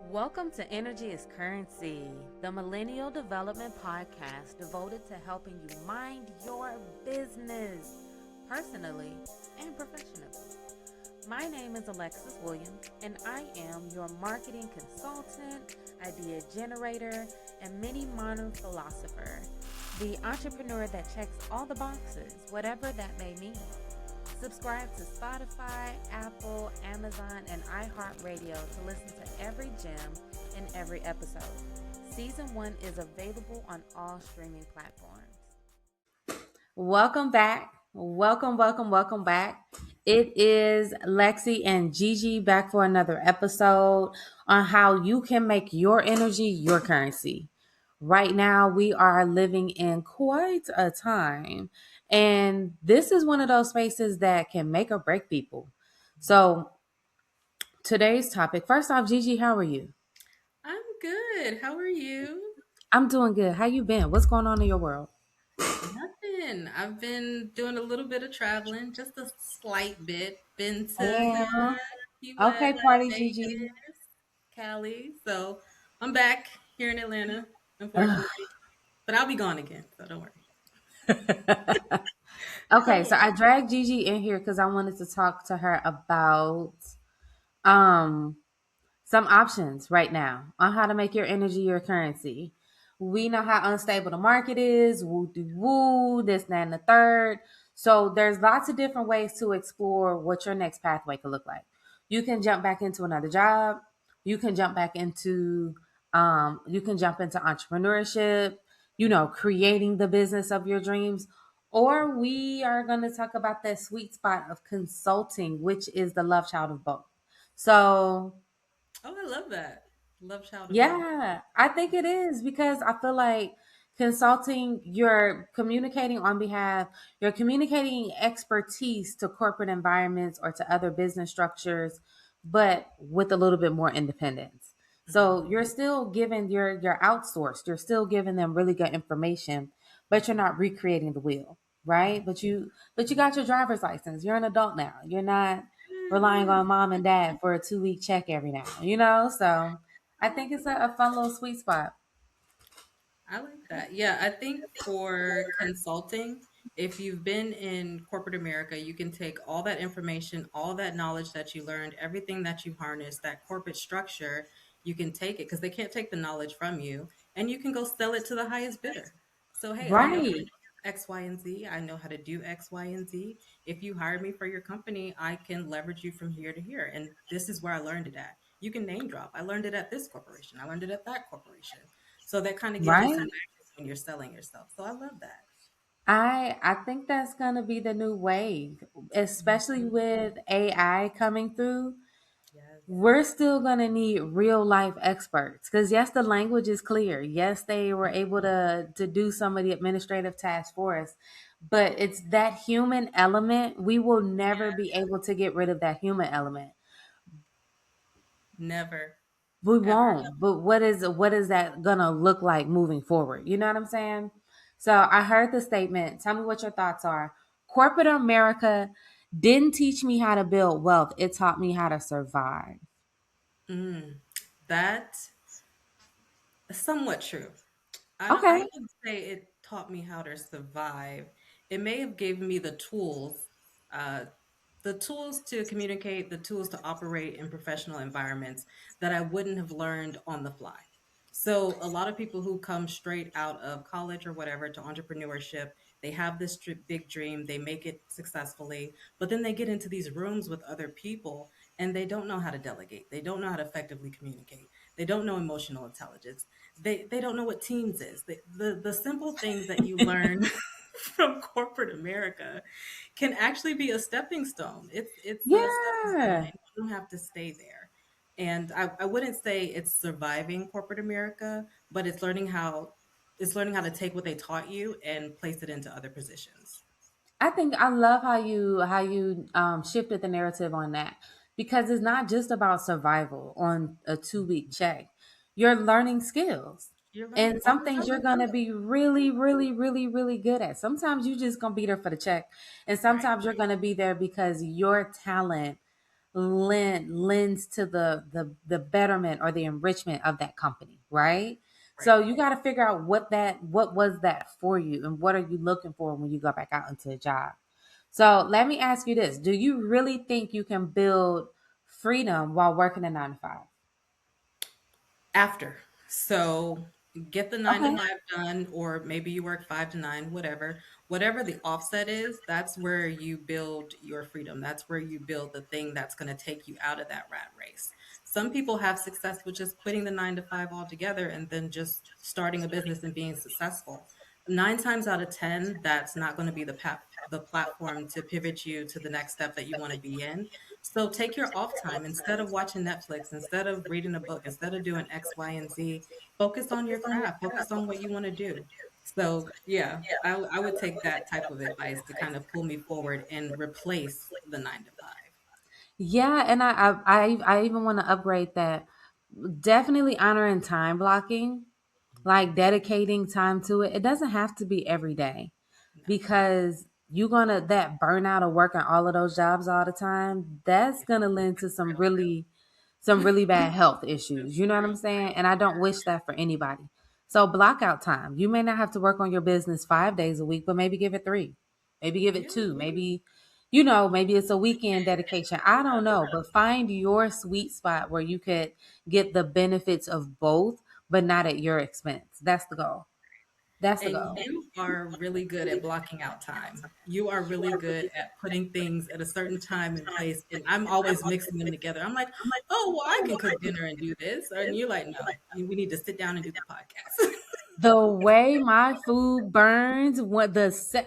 Welcome to Energy is Currency, the Millennial Development Podcast devoted to helping you mind your business personally and professionally. My name is Alexis Williams, and I am your marketing consultant, idea generator, and mini modern philosopher, the entrepreneur that checks all the boxes, whatever that may mean. Subscribe to Spotify, Apple, Amazon, and iHeartRadio to listen to every gem in every episode. Season 1 is available on all streaming platforms. Welcome back. Welcome back. It is Lexi and Gigi back for another episode on how you can make your energy your currency. Right now, we are living in quite a time, and this is one of those spaces that can make or break people. So, today's topic first off, Gigi, how are you? I'm good. How are you? I'm doing good. How you been? What's going on in your world? Nothing. I've been doing a little bit of traveling, just a slight bit. Been to And Key okay, West, party Gigi. Vegas, Cali. So I'm back here in Atlanta, unfortunately. But I'll be gone again, so don't worry. Okay, so I dragged Gigi in here because I wanted to talk to her about um some options right now on how to make your energy your currency. We know how unstable the market is, woo doo woo, this, that, and the third. So there's lots of different ways to explore what your next pathway could look like. You can jump back into another job. You can jump back into you can jump into entrepreneurship, creating the business of your dreams. Or we are going to talk about that sweet spot of consulting, which is the love child of both. So Oh, I love that. Love child of both. yeah, I think it is because I feel like consulting, you're communicating expertise to corporate environments or to other business structures, but with a little bit more independence. Mhm. So you're still giving you're outsourced. You're still giving them really good information, but you're not recreating the wheel, right? But you got your driver's license. You're an adult now. You're not relying Mhm. on mom and dad for a 2 week check every now. So I I like think it's that. a fun little sweet spot. I like that. Yeah, I think for consulting, if you've been in corporate America, you can take all that information, all that knowledge that you learned, everything that you harnessed, that corporate structure, you can take it because they can't take the knowledge from you, and you can go sell it to the highest bidder. So, hey, I know how to Right. do X, Y, and Z. I know how to do X, Y, and Z. If you hire me for your company, I can leverage you from here to here. And this is where I learned it at. You can name drop. I learned it at this corporation. I learned it at that corporation. So that kind of gives you some Right. access when you're selling yourself. So I love that. I think that's gonna be the new wave, especially Mhm. with AI coming through. Yes. We're still gonna need real life experts because yes, the language is clear. Yes, they were able to do some of the administrative tasks for us, but it's that human element. We will never be able to get rid of that human element. Never, We ever. won't. But what is that gonna look like moving forward? You know what I'm saying? So I heard the statement. Tell me what your thoughts are. Corporate America didn't teach me how to build wealth. It taught me how to survive. Mm. That is somewhat true. I Okay. would say it taught me how to survive. It may have given me uh, the tools to communicate, the tools to operate in professional environments that I wouldn't have learned on the fly. So a lot of people who come straight out of college or whatever to entrepreneurship, they have this big dream, they make it successfully, but then they get into these rooms with other people and they don't know how to delegate. They don't know how to effectively communicate. They don't know emotional intelligence. They don't know what teams is. The simple things that you learn from corporate America can actually be a stepping stone. It's a stepping stone, Yeah. and you don't have to stay there. And I wouldn't say it's surviving corporate America, but it's learning how to take what they taught you and place it into other positions. I think I love how you shifted the narrative on that because it's not just about survival on a 2 week check. You're learning skills. You're learning And some on the things job. you're gonna be really, really, really, really good at. Sometimes you just gonna be there for the check. And Right. sometimes you're gonna be there because your talent lends to the betterment or the enrichment of that company, right? Right. So you got to figure out what was that for you, and what are you looking for when you go back out into a job. So let me ask you this: do you really think you can build freedom while working a 9 to 5? After. So get the nine to Okay. five done, or maybe you work 5 to 9, whatever. Whatever the offset is, that's where you build your freedom. That's where you build the thing that's going to take you out of that rat race. Some people have success with just quitting the 9 to 5 altogether and then just starting a business and being successful. 9 times out of 10, that's not going to be the platform to pivot you to the next step that you want to be in. So take your off time instead of watching Netflix, instead of reading a book, instead of doing X, Y, and Z. Focus on your craft. Focus on what you want to do. So yeah, I would take that type of advice to kind of pull me forward and replace the 9 to 5. Yeah, and I even want to upgrade that. Definitely honoring time blocking, like dedicating time to it. It doesn't have to be every day, No. because you're gonna that burnout of working all of those jobs all the time, that's gonna lend to some really bad health issues. You know what I'm saying? And I don't wish that for anybody. So block out time. You may not have to work on your business 5 days a week, but maybe give it 3. Maybe give it Yeah. 2. Maybe maybe it's a weekend dedication. I don't know, but find your sweet spot where you could get the benefits of both, but not at your expense. That's the goal. That's the And goal. you are really good at blocking out time. You are really good at putting things at a certain time and place. And I'm always mixing them together. I'm like, oh, well, I can cook dinner and do this. And you're like, no, we need to sit down and do the podcast. The way my food burns, what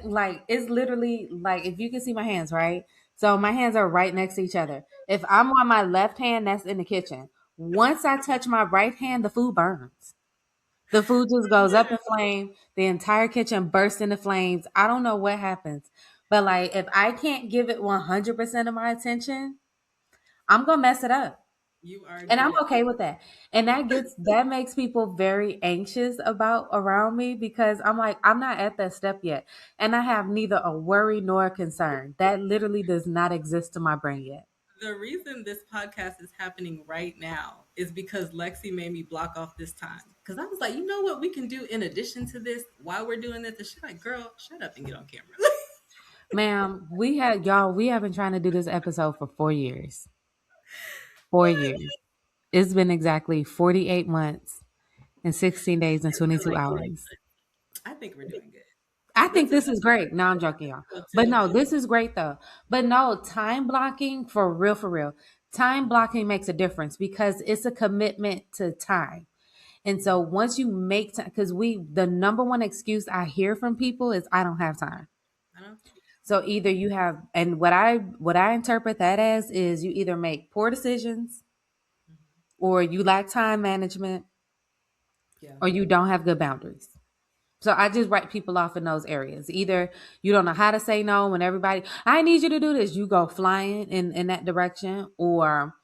like it's literally like, if you can see my hands, right? So my hands are right next to each other. If I'm on my left hand, that's in the kitchen. Once I touch my right hand, the food burns. The food just goes up in flame. The entire kitchen bursts into flames. I don't know what happens. But like, if I can't give it 100% of my attention, I'm going to mess it up. You are And I'm good at okay with that. And that makes people very anxious about around me, because I'm like, I'm not at that step yet. And I have neither a worry nor a concern. That literally does not exist in my brain yet. the reason this podcast is happening right now is because Lexi made me block off this time. Because I was like, you know what we can do in addition to this while we're doing this? And she's like, girl, shut up and get on camera. Ma'am, we have been trying to do this episode for 4 years. 4 years. It's been exactly 48 months and 16 days and 22 hours. I think we're doing good. I This think is this is great. No, I'm joking, y'all. so But too. no, this is great though. But no, time blocking, for real, for real. Time blocking makes a difference, because it's a commitment to time. And so once you make time, because the number one excuse I hear from people is, I don't have time. I know. So either you have, and what I interpret that as is, you either make poor decisions, Mhm. or you lack time management, Yeah. or you don't have good boundaries. So I just write people off in those areas. Either you don't know how to say no when everybody, I need you to do this, you go flying in that direction, or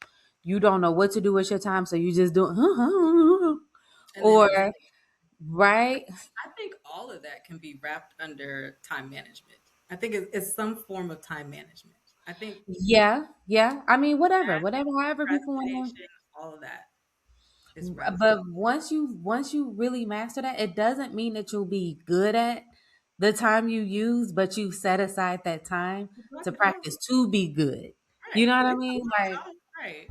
you don't know what to do with your time, so you just do it. And then just, Or, right? I think all of that can be wrapped under time management. I think it's some form of time management. I think Yeah, yeah. I mean, whatever, however people want procrastination, all of that is to. wrapped. But once you really master that, it doesn't mean that you'll be good at the time you use, but you set aside that time Block to it off. practice to be good. You Right. know what At I least mean? block Like, it off. Right.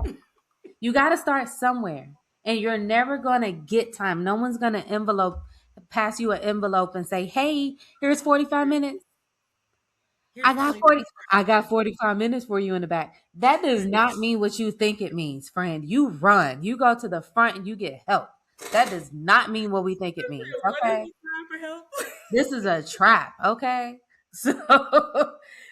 you got to start somewhere, and you're never going to get time. No one's going to pass you an envelope and say, "Hey, here's 45 minutes. I Here's got 20 40 minutes for I got ideas. 45 minutes for you in the back." That does not mean what you think it means, friend. You run. You go to the front and you get help. That does not mean what we think it means. What is Okay? the time for help? This is a trap, okay? So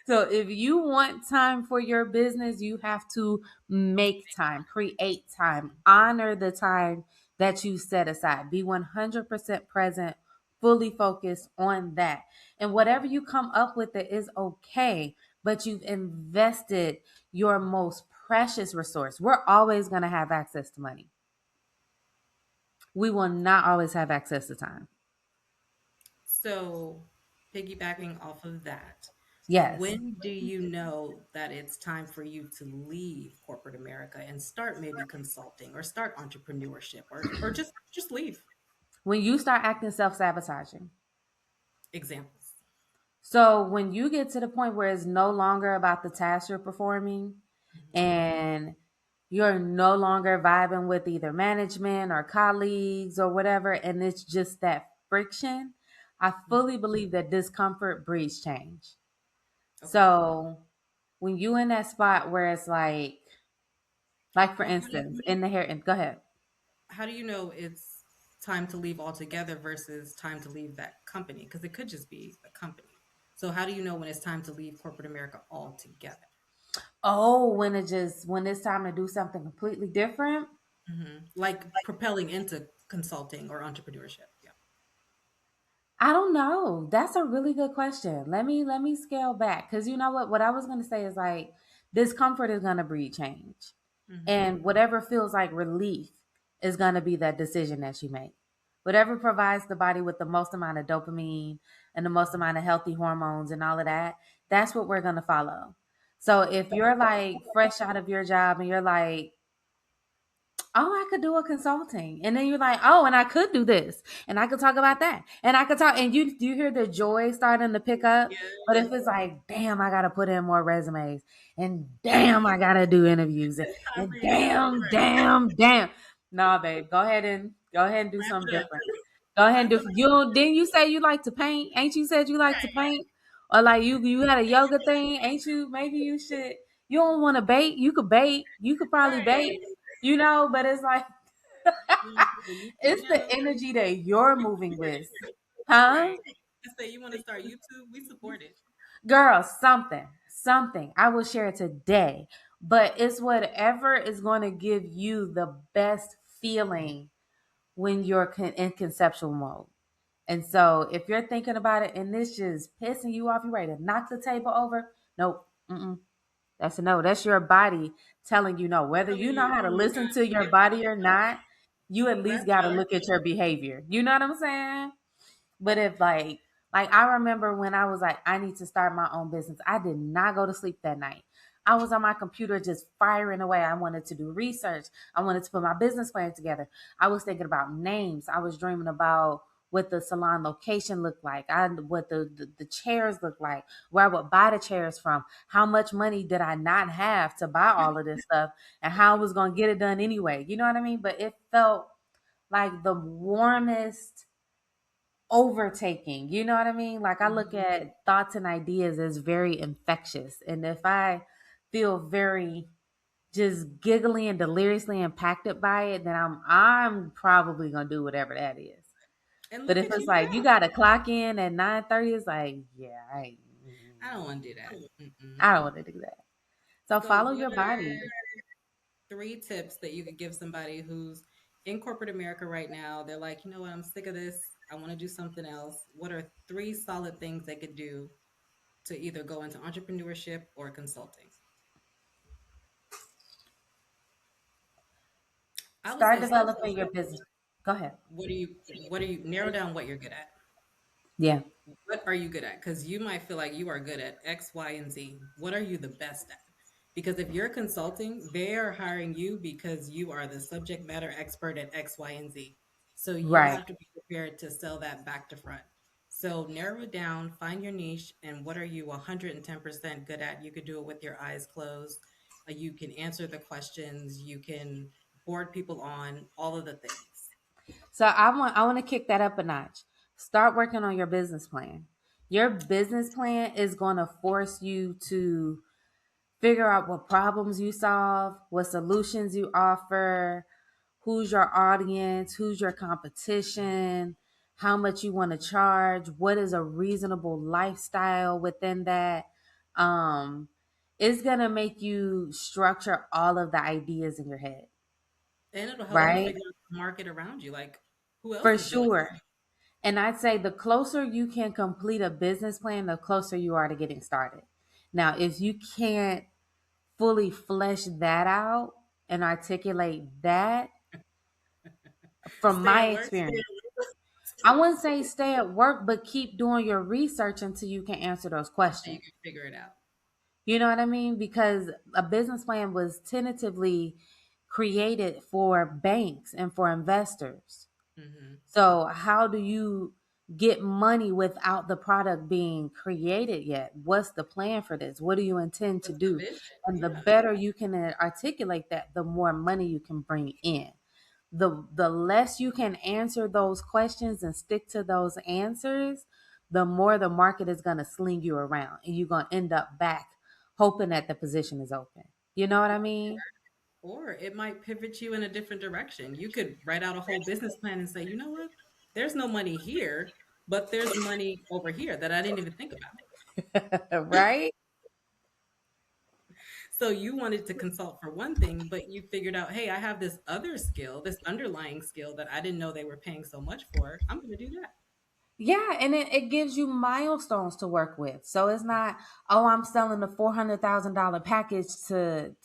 so if you want time for your business, you have to make time, create time, honor the time that you set aside. Be 100% present, fully focused on that. And whatever you come up with, it is okay, but you've invested your most precious resource. We're always going to have access to money. We will not always have access to time. So, piggybacking off of that, Yes. When do you know that it's time for you to leave corporate America and start maybe consulting or start entrepreneurship or just leave? When you start acting self-sabotaging. Examples. So when you get to the point where it's no longer about the task you're performing Mhm. and you're no longer vibing with either management or colleagues or whatever, and it's just that friction, I fully believe that discomfort breeds change. Okay. So when you in that spot where it's like for Well, instance, in the hair, and go ahead. how do you know it's time to leave altogether versus time to leave that company? Because it could just be a company. So how do you know when it's time to leave corporate America altogether? Oh, when it's time to do something completely different. Like propelling into consulting or entrepreneurship. Yeah. I don't know. That's a really good question. Let me scale back because you know what I was going to say is like discomfort is going to breed change, Hmm. and whatever feels like relief is going to be that decision that you make. Whatever provides the body with the most amount of dopamine and the most amount of healthy hormones and all of that, that's what we're going to follow. So if you're like fresh out of your job and you're like, oh, I could do a consulting. And then you're like, oh, and I could do this. And I could talk about that. And I could talk. And you hear the joy starting to pick up. But Yes. if it's like, damn, I got to put in more resumes. And damn, I got to do interviews. It's time for And you to go. damn, Right. damn, damn. Nah, babe, go ahead and do Wrap something it up. different. Go ahead and Find do something. you don't, didn't you say you like to paint? Ain't you said you like to Right. paint? Or like you had a yoga thing? Ain't you maybe you should you don't want to bait? You could bait. You could probably Right. bait, but it's like You want to start a YouTube it's the channel? energy that you're moving with. Huh? Right. I say you want to start YouTube? We support it. Girl, something. I will share it today. But it's whatever is going to give you the best feeling when you're in conceptual mode. And so if you're thinking about it and this just pissing you off, you ready to knock the table over? Nope. Mm-mm. That's a no. That's your body telling you no. Whether Telling you know you, how to oh my listen God, to your body or not, you at wrap least got it to up. look at your behavior. You know what I'm saying? But if like I remember when I was like, I need to start my own business. I did not go to sleep that night. I was on my computer just firing away. I wanted to do research. I wanted to put my business plan together. I was thinking about names. I was dreaming about what the salon location looked like. What the chairs looked like, where I would buy the chairs from, how much money did I not have to buy all of this stuff, and how I was gonna get it done anyway. You know what I mean? But it felt like the warmest overtaking. You know what I mean? Like I look Mhm. at thoughts and ideas as very infectious. And if I feel very just giggly and deliriously impacted by it, then I'm probably gonna do whatever that is. And But look if at it's you like you now. gotta clock in at 9:30, it's like, yeah, I don't want to do that. Mm-mm. I don't want to do that. So So, follow what your body. are three tips that you could give somebody who's in corporate America right now? They're like, you know what, I'm sick of this. I want to do something else. What are three solid things they could do to either go into entrepreneurship or consulting? I would Start say start developing simple. your business. Go ahead. What are you narrow down what you're good at? Yeah. What are you good at? Because you might feel like you are good at X, Y, and Z. What are you the best at? Because if you're consulting, they are hiring you because you are the subject matter expert at X, Y, and Z. So you Right. have to be prepared to sell that back to front. So narrow it down, find your niche, and what are you 110% good at? You could do it with your eyes closed. You can answer the questions. You can board people on, all of the things. So I want to kick that up a notch. Start working on your business plan. Your business plan is going to force you to figure out what problems you solve, what solutions you offer, who's your audience, who's your competition, how much you want to charge, what is a reasonable lifestyle within that. Um, it's going to make you structure all of the ideas in your head, And it'll help you right? figure out the market around you. Like, who else For is doing sure. And I'd say the closer you can complete a business plan, the closer you are to getting started. Now, if you can't fully flesh that out and articulate that, it? from Stay my at work. experience, I wouldn't say stay at work, but keep doing your research until you can answer those So you questions. can figure it out. You know what I mean? Because a business plan was tentatively created for banks and for investors. Hmm. So, how do you get money without the product being created yet? What's the plan for this? What do you intend to What's the do? vision? And the Yeah. better you can articulate that, the more money you can bring in. The less you can answer those questions and stick to those answers, the more the market is going to sling you around and you're going to end up back hoping that the position is open. You know what I mean? Or it might pivot you in a different direction. You could write out a whole business plan and say, you know what? There's no money here, but there's money over here that I didn't even think about. Right? So you wanted to consult for one thing, but you figured out, hey, I have this other skill, this underlying skill that I didn't know they were paying so much for. I'm going to do that. Yeah, and it gives you milestones to work with. So it's not, oh, I'm selling a $400,000 package to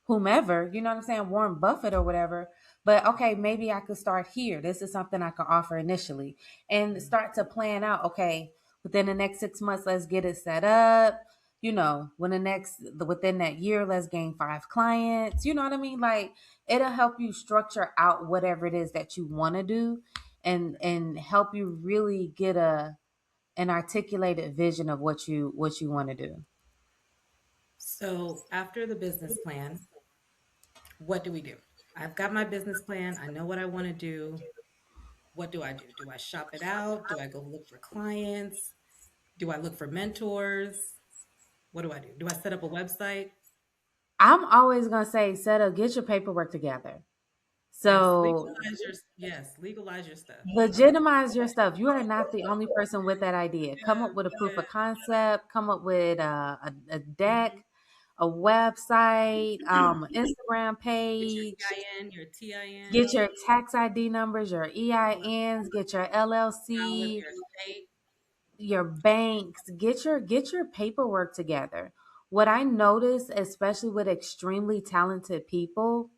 whomever, you know what I'm saying, Warren Buffett or whatever. But okay, maybe I could start here. This is something I could offer initially and Mhm. start to plan out. Okay, within the next 6 months, let's get it set up. Within that year, let's gain 5 clients. You know what I mean? Like it'll help you structure out whatever it is that you want to do and help you really get an articulated vision of what you want to do. So after the business plan, what do we do? I've got my business plan. I know what I want to do. What do I do? Do I shop it out? Do I go look for clients? Do I look for mentors? What do I do? Do I set up a website? I'm always gonna say, get your paperwork together. Yes, So legalize your legalize your stuff. legitimize your stuff. You are not the only person with that idea. Come up with a proof Yeah, of concept. Come up with a deck, mhm. a website, Instagram Get your page. EIN, your Get TIN, your tax ID numbers, your EINs. Get your file with LLC, your state. your banks. Get your paperwork together. What I notice, especially with extremely talented people,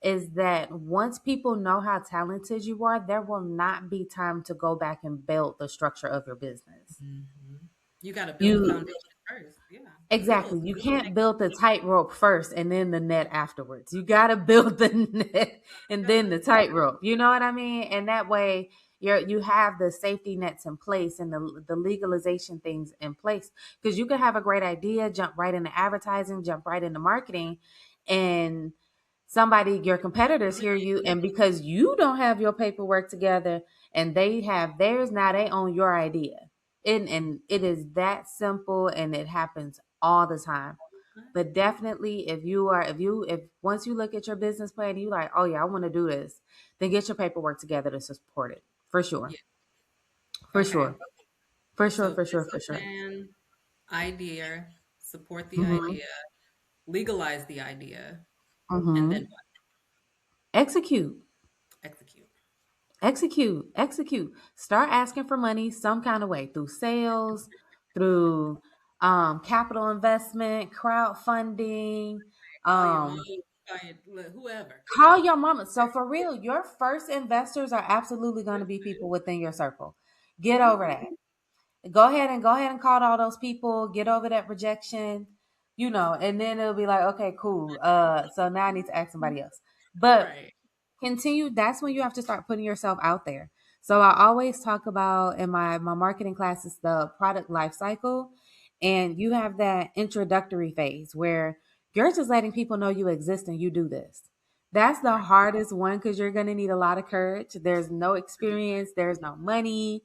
is that once people know how talented you are, there will not be time to go back and build the structure of your business. Mhm. You got to build the You foundation first. Yeah, the exactly. bills. You Bills can't make build the tightrope first and then the net afterwards. You got to build the net and then the God. tightrope. You know what I mean? And that way you have the safety nets in place and the legalization things in place because you could have a great idea, jump right into advertising, jump right into marketing, and your competitors hear you, and because you don't have your paperwork together and they have theirs, now they own your idea. And it is that simple, and it happens all the time. But definitely, if once you look at your business plan, you like, oh yeah, I want to do this, then get your paperwork together to support it. For sure. Yeah. For Okay. sure. For sure, So for sure, for business sure. plan, idea, support the Hmm. idea, legalize the idea, and then Hmm. what? Execute. Execute. Execute. Start asking for money some kind of way through sales, through capital investment, crowdfunding. Call your mom, Um, call your whoever. call your mama. So for real, your first investors are absolutely going to be people within your circle. Get over Mhm. that. Go ahead and call all those people. Get over that rejection. And then it'll be like, okay, cool. So now I need to ask somebody else. But Right. continue, that's when you have to start putting yourself out there. So I always talk about in my marketing classes the product life cycle, and you have that introductory phase where you're just letting people know you exist and you do this. That's the Right. hardest one because you're going to need a lot of courage. There's no experience, there's no money,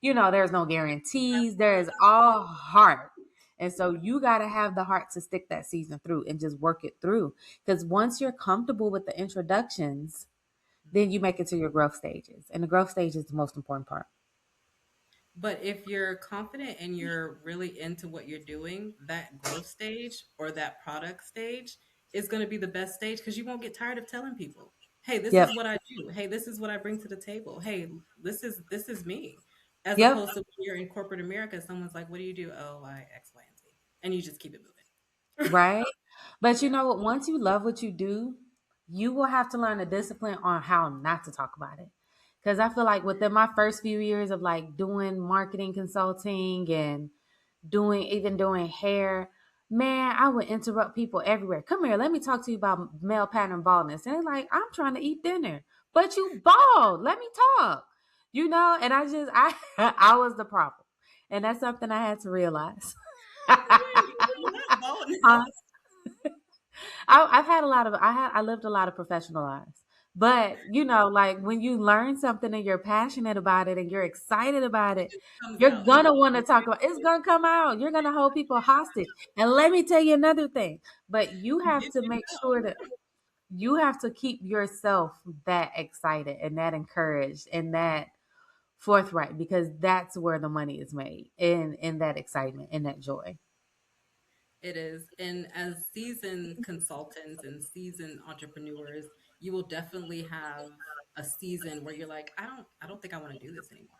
there's no guarantees, there is all heart. And so you got to have the heart to stick that season through and just work it through. Because once you're comfortable with the introductions, then you make it to your growth stages. And the growth stage is the most important part. But if you're confident and you're really into what you're doing, that growth stage or that product stage is going to be the best stage because you won't get tired of telling people, "Hey, this Yep. is what I do. Hey, this is what I bring to the table. Hey, this is me." As Yep. opposed to when you're in corporate America, someone's like, "What do you do?" "Oh, I X, Y, and Z," and you just keep it moving. Right. But you Yeah. know what? Once you love what you do, you will have to learn the discipline on how not to talk about it. Because I feel like within my first few years of like doing marketing consulting and doing hair, man, I would interrupt people everywhere. Come here, let me talk to you about male pattern baldness. And they're like, I'm trying to eat dinner, but you bald. Let me talk. And I was the problem. And that's something I had to realize. Wait, you're not bald Huh? now. I've had a lot of I lived a lot of professional lives. But like when you learn something and you're passionate about it and you're excited about It it, just comes you're out. gonna want to talk about it's gonna come out. You're gonna hold people hostage. And let me tell you another thing. But you have If to you make know. sure that you have to keep yourself that excited and that encouraged and that forthright because that's where the money is made in that excitement and that joy. It is. And as seasoned consultants and seasoned entrepreneurs, you will definitely have a season where you're like, I don't think I want to do this anymore.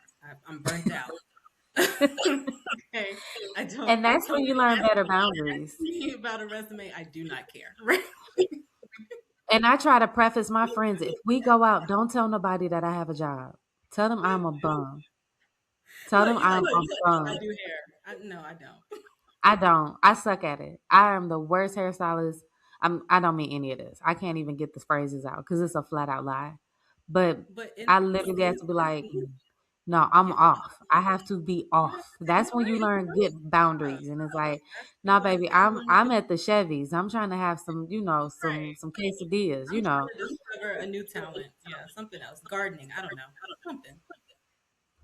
I'm burnt out. Okay. I don't, And that's when you somebody learn asked better boundaries. me about a resume. I do not care. Right. And I try to preface my friends, if we go out, don't tell nobody that I have a job. Tell them I'm a bum. Tell them I'm a You look, I bum. do hair. No, I don't. I don't. I suck at it. I am the worst hairstylist. I don't mean any of this. I can't even get the phrases out because it's a flat out lie. But But in I that literally have to be like, season, no, I'm you're off. off. I have to be Yeah, off. That's you're when you right. learn good boundaries. And it's like, That's no, when baby, I'm at the Chevy's. I'm trying to have some, right. some quesadillas, I'm trying to discover a new talent. Yeah, something else. Gardening. I don't know. Something.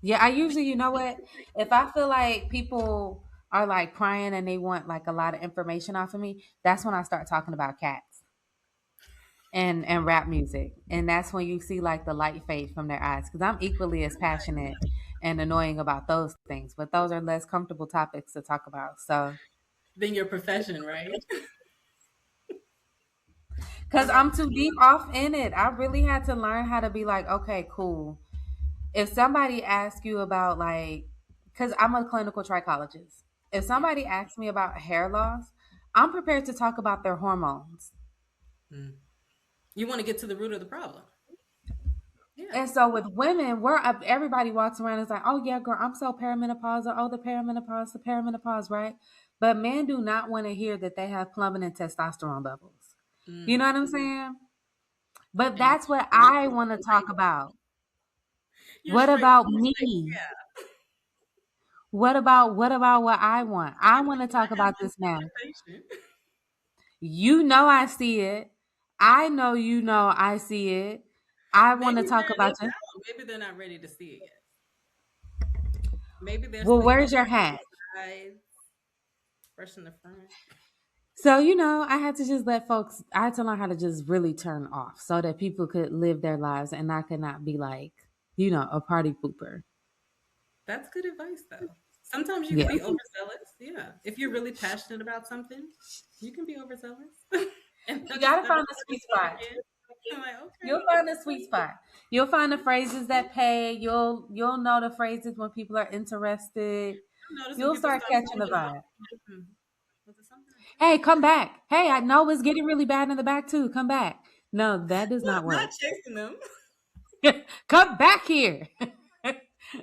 Yeah, I Maybe. usually, you know what? If I feel like people are like crying and they want like a lot of information off of me, that's when I start talking about cats and rap music. And that's when you see like the light fade from their eyes because I'm equally as passionate and annoying about those things, but those are less comfortable topics to talk about. So, Then your profession, right? because I'm too deep off in it, I really had to learn how to be like, okay, cool. If somebody asks you about like, because I'm a clinical trichologist, if Yeah. somebody asks me about hair loss, I'm prepared to talk about their hormones. Mm. You want to get to the root of the problem. Yeah. And so with women, we're up. Everybody walks around and is like, "Oh yeah, girl, I'm so perimenopausal. Oh, the perimenopause, right?" But men do not want to hear that they have plummeting testosterone levels. You Mm. know what I'm saying? But And that's what I want to talk about. you're What straight to about the chase. me? Yeah. What about what I want? I want to talk I have about this this now. patient. You know I see it. I know you know I see it. I want Maybe to talk they're a about little you. down. Maybe they're not ready to see it yet. Maybe they're Well, sleeping where's your on hat? the side, fresh in the front. So, I had to just I had to learn how to just really turn off so that people could live their lives and I could not be like, a party pooper. That's good advice, though. Sometimes you Yeah. can be overzealous. Yeah. If you're really passionate about something, you can be overzealous. And You they'll got just to never find the look sweet at spot. again. I'm like, okay. You'll find the sweet spot. You'll find the phrases that pay. You'll know the phrases when people are interested. Notice when You'll people start start catching the moving up. vibe. Hmm. Was it something I said? Hey, come back. Hey, I know it's getting really bad in the back too. Come back. No, that does not Not work. chasing them. Come back here.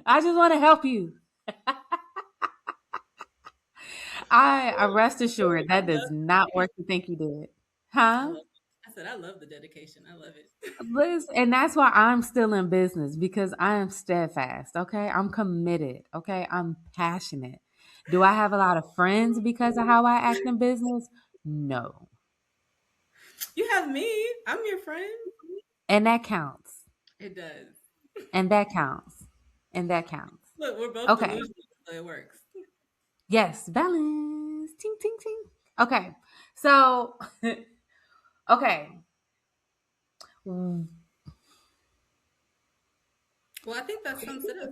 I just want to help you. I rest assured I that does love not work dedication. to think you did. I Huh? love I said I love the dedication. I love it. Liz, and that's why I'm still in business because I am steadfast. Okay. I'm committed. Okay. I'm passionate. Do I have a lot of friends because of how I act in business? No. You have me. I'm your friend. And that counts. It does. And that counts. And that counts. Look, we're both Okay. delusional, so it works. Yes. Balance. Ting, ting, ting. Okay. So, okay. Well, I think that sums it up.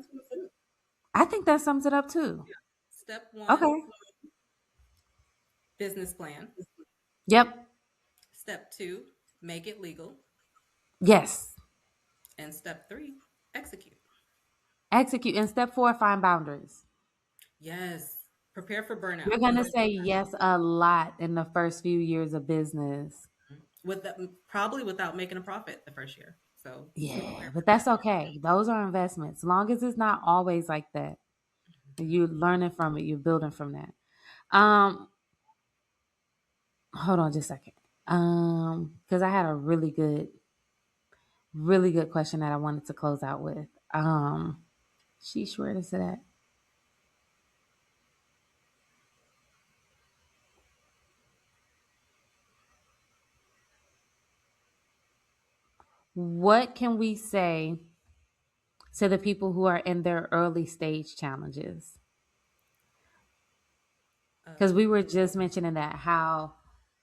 I think that sums it up too. Step one, Okay. business plan. Yep. Step two, make it legal. Yes. And step three, execute. Execute. And step four, find boundaries. Yes. Prepare for You're burnout going to say yes a lot in the first few years of business. with that, probably without making a profit the first year. So be Yeah, prepared for but that. that's okay. Those are investments. As long as it's not always like that. You're learning from it, you're building from that. Um, hold on just a second. Because I had a really good question that I wanted to close out with. Sheesh, where is it at? What can we say to the people who are in their early stage challenges? Because we were just mentioning that how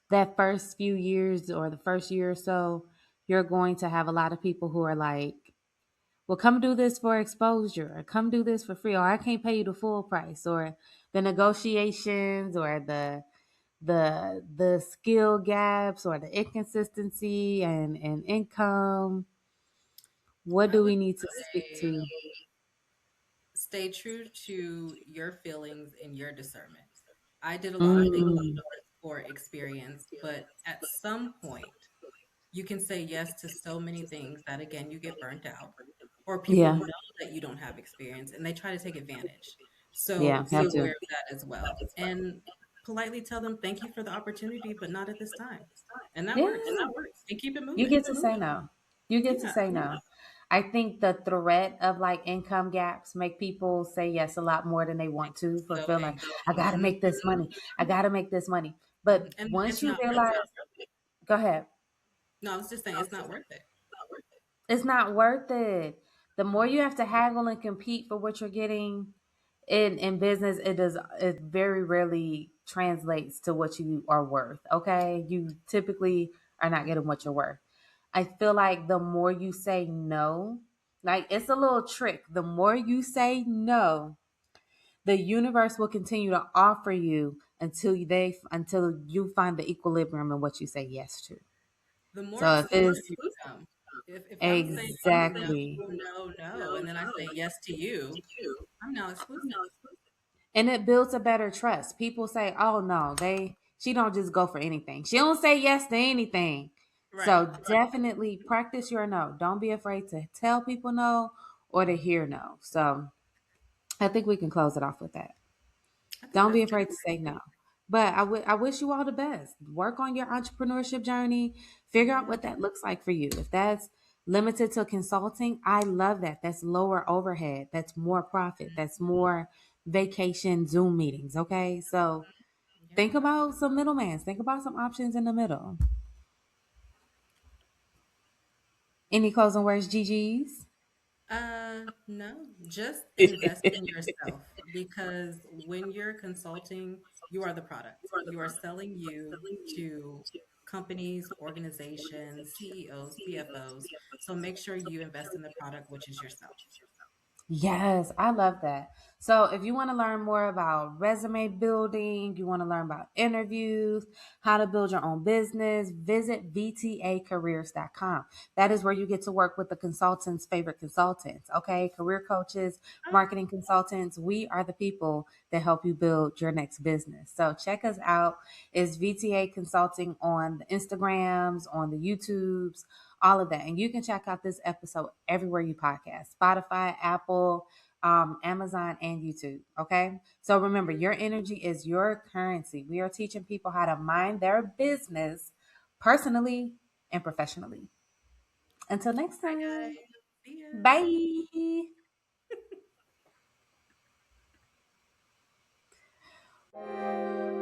that first few years or the first year or so, you're going to have a lot of people who are like, well, come do this for exposure, or come do this for free, or I can't pay you the full price, or the negotiations, or the skill gaps, or the inconsistency and income. What I do would we need to stick say to? stay true to your feelings and your discernment. I did a lot of things Mm, for experience, but at some point, you can say yes to so many things that again, you get burnt out, or people yeah, know that you don't have experience and they try to take advantage. So yeah, be have to. aware of that as well. And politely tell them thank you for the opportunity, but not at this time. And that Yeah, works. And keep it you moving. get to say no. You get to Yeah. say no. I think the threat of like income gaps make people say yes a lot more than they want to for So feeling, anxious. I gotta make this money. I gotta make this money. But And once it's you not worth realize, it. go ahead. No, I was just saying it's not worth it. It's not worth it. The more you have to haggle and compete for what you're getting in business, it very rarely translates to what you are worth. Okay. You typically are not getting what you're worth. I feel like the more you say no, like it's a little trick. The more you say no, the universe will continue to offer you until you find the equilibrium in what you say yes to. The more So if excuses it's become, if I'm saying no, exactly. no, no, and then I say yes to you, I'm now exclusive. And it builds a better trust. People say, "Oh no, she don't just go for anything. She don't say yes to anything." Right. So definitely practice your no. Don't be afraid to tell people no or to hear no. So I think we can close it off with that. I think Don't be that's good. afraid to say no. But I wish you all the best. Work on your entrepreneurship journey. Figure out Yeah. what that looks like for you. If that's limited to consulting, I love that. That's lower overhead. That's more profit. That's more vacation Zoom meetings. Okay. So Yeah. think about some middlemen. Think about some options in the middle. Any closing words, GG's? No, just invest in yourself because when you're consulting, you are the product. You are selling you to companies, organizations, CEOs, CFOs. So make sure you invest in the product, which is yourself. Yes, I love that. So, if you want to learn more about resume building, you want to learn about interviews, how to build your own business, visit vtacareers.com. That is where you get to work with the consultants' favorite consultants, okay? Career coaches, marketing consultants. We are the people that help you build your next business. So, check us out. It's VTA Consulting on the Instagrams, on the YouTubes, all of that. And you can check out this episode everywhere you podcast, Spotify, Apple, Amazon, and YouTube. Okay. So remember, your energy is your currency. We are teaching people how to mind their business personally and professionally. Until next Bye, time, guys. See ya. bye.